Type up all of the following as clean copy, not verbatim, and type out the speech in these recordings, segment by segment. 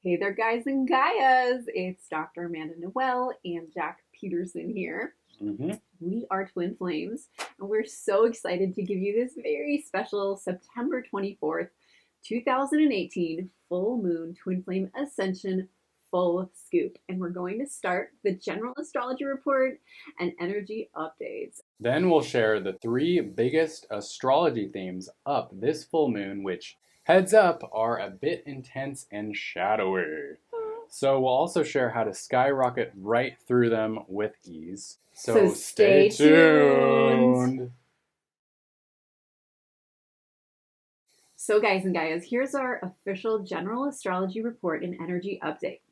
Hey there, guys and Gaias. It's Dr. Amanda Noelle and Jack Peterson here. We are Twin Flames, and we're so excited to give you this very special September 24th, 2018 full moon Twin Flame Ascension full scoop. And we're going to start the general astrology report and energy updates. Then we'll share the 3 biggest astrology themes up this full moon, which, heads up, are a bit intense and shadowy. So we'll also share how to skyrocket right through them with ease. So stay tuned. So guys and Gaias, here's our official general astrology report and energy update.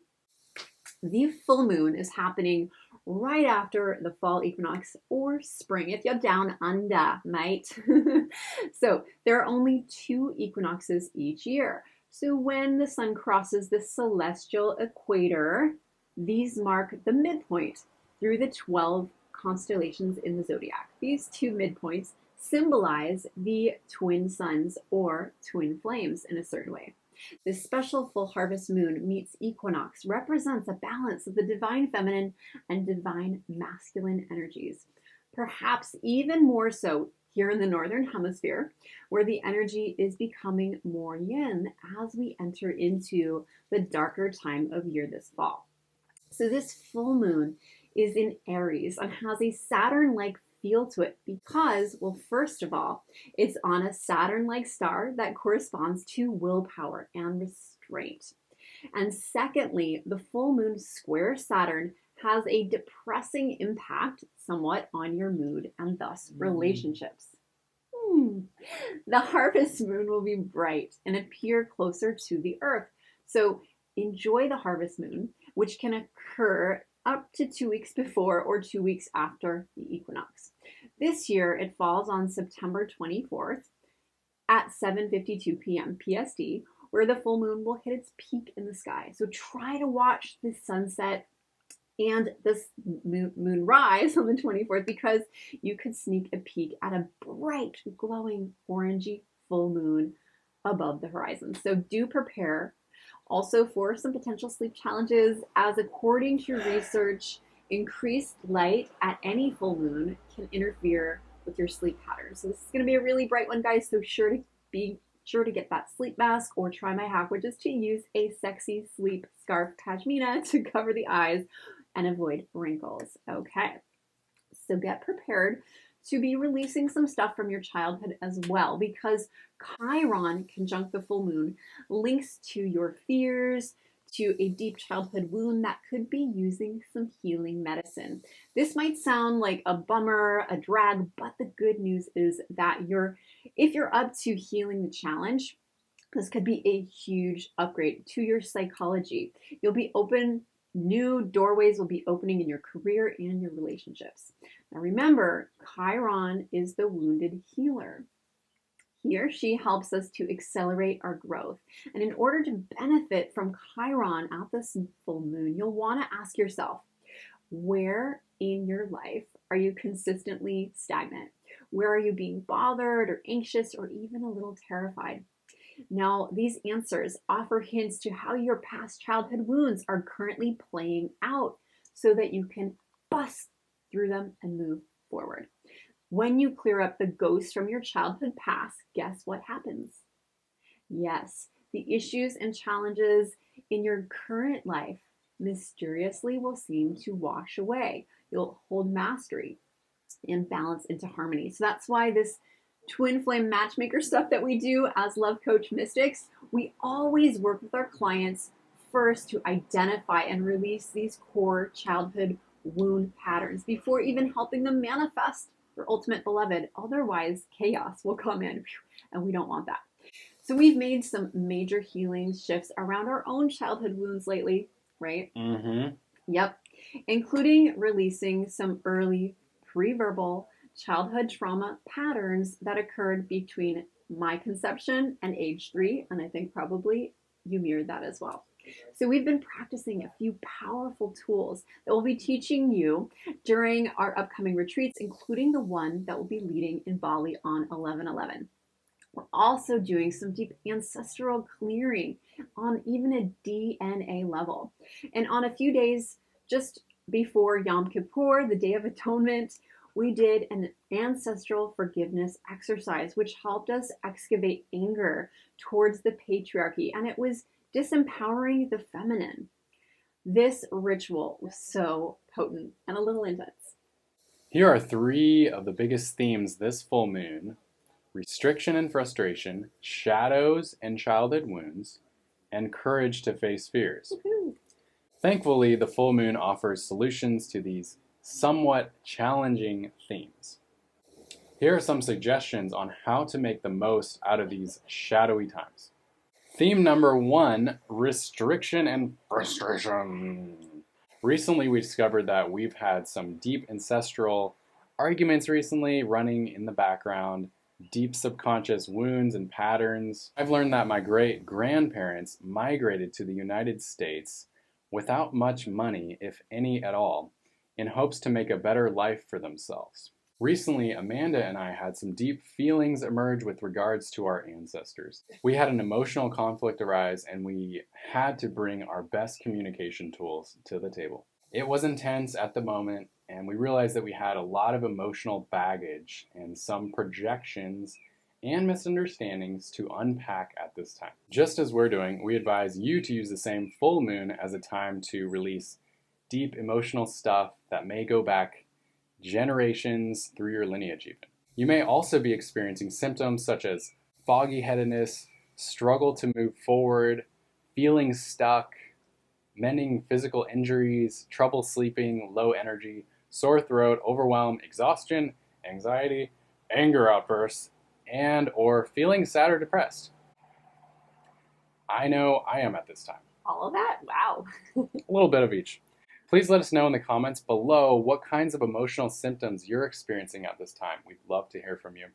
The full moon is happening right after the fall equinox or spring if you're down under, mate. So there are only 2 equinoxes each year. So when the sun crosses the celestial equator, these mark the midpoint through the 12 constellations in the zodiac. These 2 midpoints symbolize the twin suns or twin flames in a certain way. This special full harvest moon-meets-Equinox represents a balance of the divine feminine and divine masculine energies. Perhaps even more so here in the Northern Hemisphere, where the energy is becoming more yin as we enter into the darker time of year this fall. So this full moon is in Aries and has a Saturn-like feel to it because, well, first of all, it's on a Saturn-like star that corresponds to willpower and restraint. And secondly, the full moon square Saturn has a depressing impact somewhat on your mood and thus relationships. The harvest moon will be bright and appear closer to the earth. So enjoy the harvest moon, which can occur up to 2 weeks before or 2 weeks after the equinox. This year, it falls on September 24th at 7:52 p.m. PST, where the full moon will hit its peak in the sky. So try to watch the sunset and the moon rise on the 24th because you could sneak a peek at a bright, glowing, orangey full moon above the horizon. So do prepare also for some potential sleep challenges, as according to research, increased light at any full moon can interfere with your sleep patterns. So this is going to be a really bright one, guys, so be sure to get that sleep mask or try my hack, which is to use a sexy sleep scarf pashmina to cover the eyes and avoid wrinkles. Okay, so get prepared to be releasing some stuff from your childhood as well, because Chiron conjunct the full moon links to your fears, to a deep childhood wound that could be using some healing medicine. This might sound like a bummer, a drag, but the good news is that if you're up to healing the challenge, this could be a huge upgrade to your psychology. New doorways will be opening in your career and your relationships. Now remember, Chiron is the wounded healer. He or she helps us to accelerate our growth. And in order to benefit from Chiron at this full moon, you'll want to ask yourself, where in your life are you consistently stagnant? Where are you being bothered or anxious or even a little terrified? Now, these answers offer hints to how your past childhood wounds are currently playing out so that you can bust through them and move forward. When you clear up the ghosts from your childhood past, guess what happens? Yes, the issues and challenges in your current life mysteriously will seem to wash away. You'll hold mastery and balance into harmony. So that's why this twin flame matchmaker stuff that we do as love coach mystics, we always work with our clients first to identify and release these core childhood wound patterns before even helping them manifest their ultimate beloved. Otherwise, chaos will come in, and we don't want that. So we've made some major healing shifts around our own childhood wounds lately, right? Yep. Including releasing some early pre-verbal childhood trauma patterns that occurred between my conception and age 3, and I think probably you mirrored that as well. So we've been practicing a few powerful tools that we'll be teaching you during our upcoming retreats, including the one that we'll be leading in Bali on 11/11. We're also doing some deep ancestral clearing on even a DNA level. And on a few days just before Yom Kippur, the Day of Atonement, we did an ancestral forgiveness exercise, which helped us excavate anger towards the patriarchy, and it was disempowering the feminine. This ritual was so potent and a little intense. Here are three of the biggest themes this full moon: restriction and frustration, shadows and childhood wounds, and courage to face fears. Woo-hoo. Thankfully, the full moon offers solutions to these somewhat challenging themes. Here are some suggestions on how to make the most out of these shadowy times. Theme number 1, restriction and frustration. Recently, we discovered that we've had some deep ancestral arguments recently running in the background, deep subconscious wounds and patterns. I've learned that my great-grandparents migrated to the United States without much money, if any at all, in hopes to make a better life for themselves. Recently, Amanda and I had some deep feelings emerge with regards to our ancestors. We had an emotional conflict arise, and we had to bring our best communication tools to the table. It was intense at the moment, and we realized that we had a lot of emotional baggage and some projections and misunderstandings to unpack at this time. Just as we're doing, we advise you to use the same full moon as a time to release deep emotional stuff that may go back generations through your lineage even. You may also be experiencing symptoms such as foggy headedness, struggle to move forward, feeling stuck, mending physical injuries, trouble sleeping, low energy, sore throat, overwhelm, exhaustion, anxiety, anger outbursts, and or feeling sad or depressed. I know I am at this time. All of that? Wow. A little bit of each. Please let us know in the comments below what kinds of emotional symptoms you're experiencing at this time. We'd love to hear from you.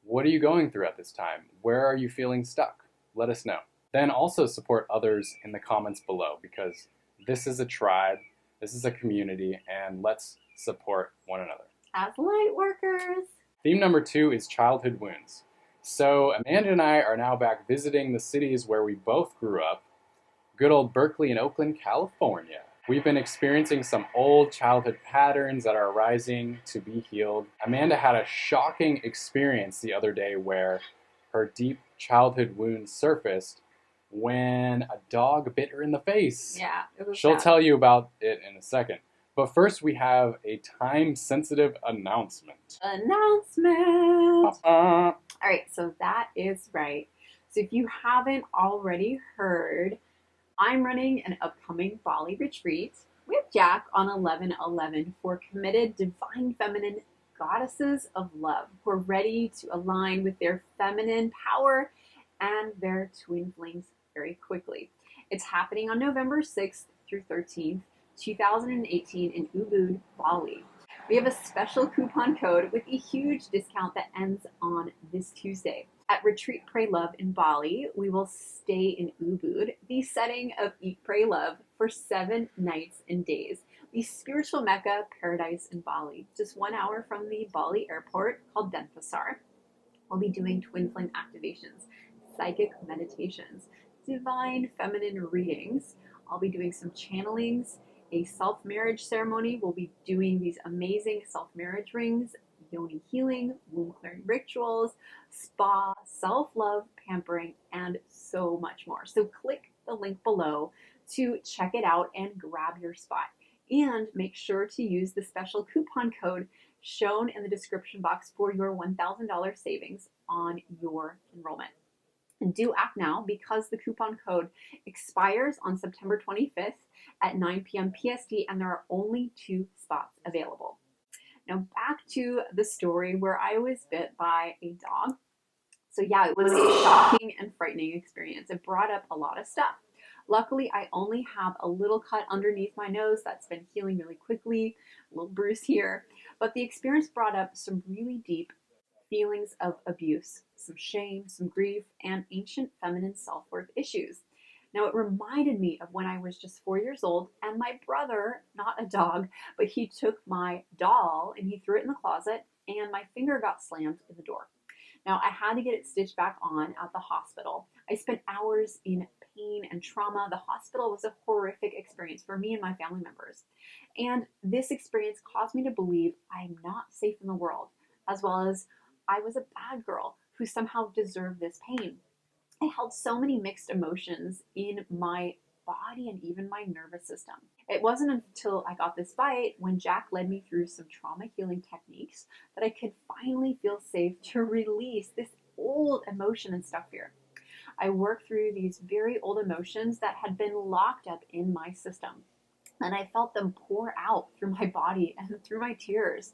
What are you going through at this time? Where are you feeling stuck? Let us know. Then also support others in the comments below, because this is a tribe, this is a community, and let's support one another. As light workers. Theme number 2 is childhood wounds. So Amanda and I are now back visiting the cities where we both grew up, good old Berkeley and Oakland, California. We've been experiencing some old childhood patterns that are arising to be healed. Amanda had a shocking experience the other day where her deep childhood wound surfaced when a dog bit her in the face. Yeah, it was She'll bad. tell you about it in a second. But first we have a time-sensitive announcement. Announcement! All right, so that is right. So if you haven't already heard, I'm running an upcoming Bali retreat with Jack on 11/11 for committed divine feminine goddesses of love who are ready to align with their feminine power and their twin flames very quickly. It's happening on November 6th through 13th, 2018 in Ubud, Bali. We have a special coupon code with a huge discount that ends on this Tuesday. At Retreat Pray Love in Bali, we will stay in Ubud, the setting of Eat Pray Love, for 7 nights and days. The spiritual Mecca paradise in Bali, just 1 hour from the Bali airport, called Denpasar. We'll be doing twin flame activations, psychic meditations, divine feminine readings. I'll be doing some channelings, a self-marriage ceremony. We'll be doing these amazing self-marriage rings, yoni healing, womb clearing rituals, spa, self-love, pampering, and so much more. So click the link below to check it out and grab your spot. And make sure to use the special coupon code shown in the description box for your $1,000 savings on your enrollment. And do act now, because the coupon code expires on September 25th at 9 p.m. PST, and there are only 2 spots available. Now back to the story where I was bit by a dog. So yeah, it was a shocking and frightening experience. It brought up a lot of stuff. Luckily, I only have a little cut underneath my nose that's been healing really quickly, a little bruise here. But the experience brought up some really deep feelings of abuse, some shame, some grief, and ancient feminine self-worth issues. Now, it reminded me of when I was just 4 years old, and my brother, not a dog, but he took my doll and he threw it in the closet, and my finger got slammed in the door. Now, I had to get it stitched back on at the hospital. I spent hours in pain and trauma. The hospital was a horrific experience for me and my family members. And this experience caused me to believe I'm not safe in the world, as well as I was a bad girl who somehow deserved this pain. I held so many mixed emotions in my body and even my nervous system. It wasn't until I got this bite when Jack led me through some trauma healing techniques that I could finally feel safe to release this old emotion and stuck fear. I worked through these very old emotions that had been locked up in my system, and I felt them pour out through my body and through my tears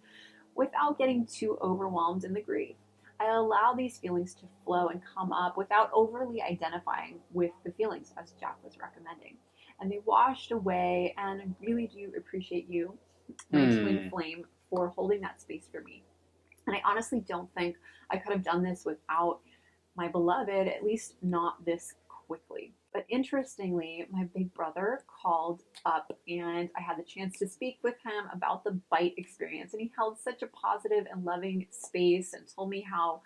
without getting too overwhelmed in the grief. I allow these feelings to flow and come up without overly identifying with the feelings, as Jack was recommending. And they washed away, and I really do appreciate you, my twin flame, for holding that space for me. And I honestly don't think I could have done this without my beloved, at least not this quickly. But interestingly, my big brother called up and I had the chance to speak with him about the bite experience. And he held such a positive and loving space and told me how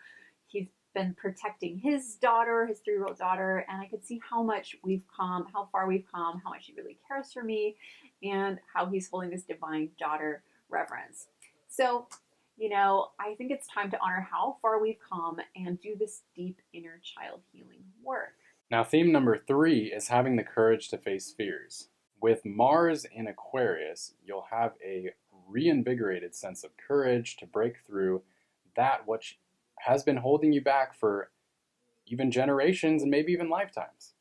he's been protecting his daughter, his 3-year-old daughter. And I could see how much we've come, how far we've come, how much he really cares for me, and how he's holding this divine daughter reverence. So, I think it's time to honor how far we've come and do this deep inner child healing work. Now, theme number 3 is having the courage to face fears. With Mars in Aquarius, you'll have a reinvigorated sense of courage to break through that which has been holding you back for even generations and maybe even lifetimes.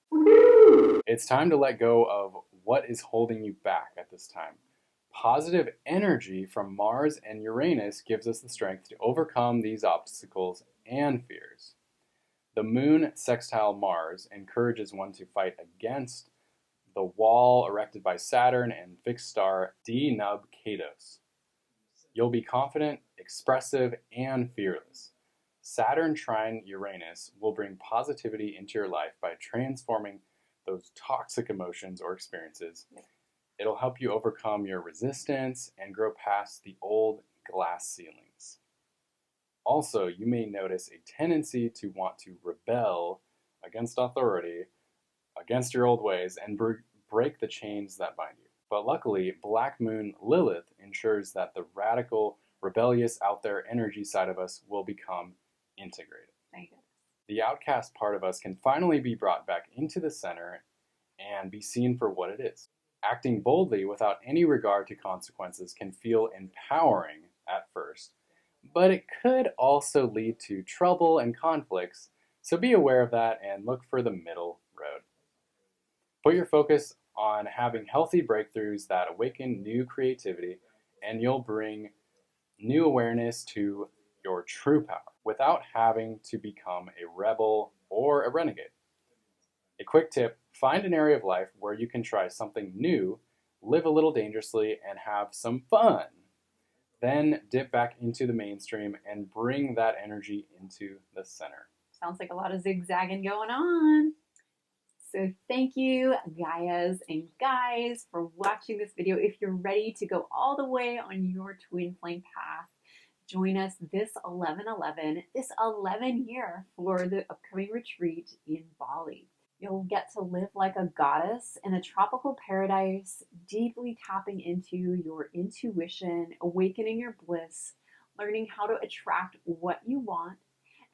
It's time to let go of what is holding you back at this time. Positive energy from Mars and Uranus gives us the strength to overcome these obstacles and fears. The moon sextile Mars encourages one to fight against the wall erected by Saturn and fixed star D Nub Cados. You'll be confident, expressive, and fearless. Saturn trine Uranus will bring positivity into your life by transforming those toxic emotions or experiences. It'll help you overcome your resistance and grow past the old glass ceilings. Also, you may notice a tendency to want to rebel against authority, against your old ways, and break the chains that bind you. But luckily, Black Moon Lilith ensures that the radical, rebellious, out there energy side of us will become integrated. Thank you. The outcast part of us can finally be brought back into the center and be seen for what it is. Acting boldly without any regard to consequences can feel empowering at first, but it could also lead to trouble and conflicts, so be aware of that and look for the middle road. Put your focus on having healthy breakthroughs that awaken new creativity, and you'll bring new awareness to your true power without having to become a rebel or a renegade. A quick tip: find an area of life where you can try something new, live a little dangerously, and have some fun. Then dip back into the mainstream and bring that energy into the center. Sounds like a lot of zigzagging going on. So thank you, Gaias and guys, for watching this video. If you're ready to go all the way on your twin flame path, join us this 11/11, this 11 year for the upcoming retreat in Bali. You'll get to live like a goddess in a tropical paradise, deeply tapping into your intuition, awakening your bliss, learning how to attract what you want,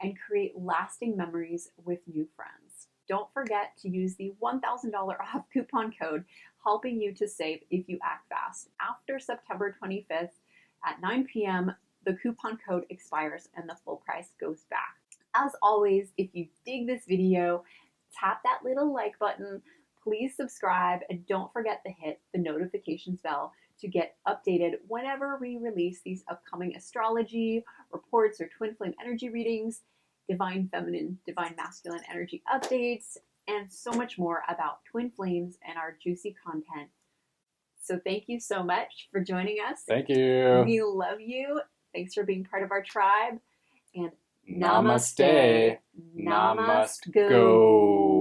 and create lasting memories with new friends. Don't forget to use the $1,000 off coupon code, helping you to save if you act fast. After September 25th at 9 p.m., the coupon code expires and the full price goes back. As always, if you dig this video, tap that little like button, please subscribe, and don't forget to hit the notifications bell to get updated whenever we release these upcoming astrology reports or twin flame energy readings, divine feminine, divine masculine energy updates, and so much more about twin flames and our juicy content. So thank you so much for joining us. Thank you. We love you. Thanks for being part of our tribe. And Namaste. Namaste. Go.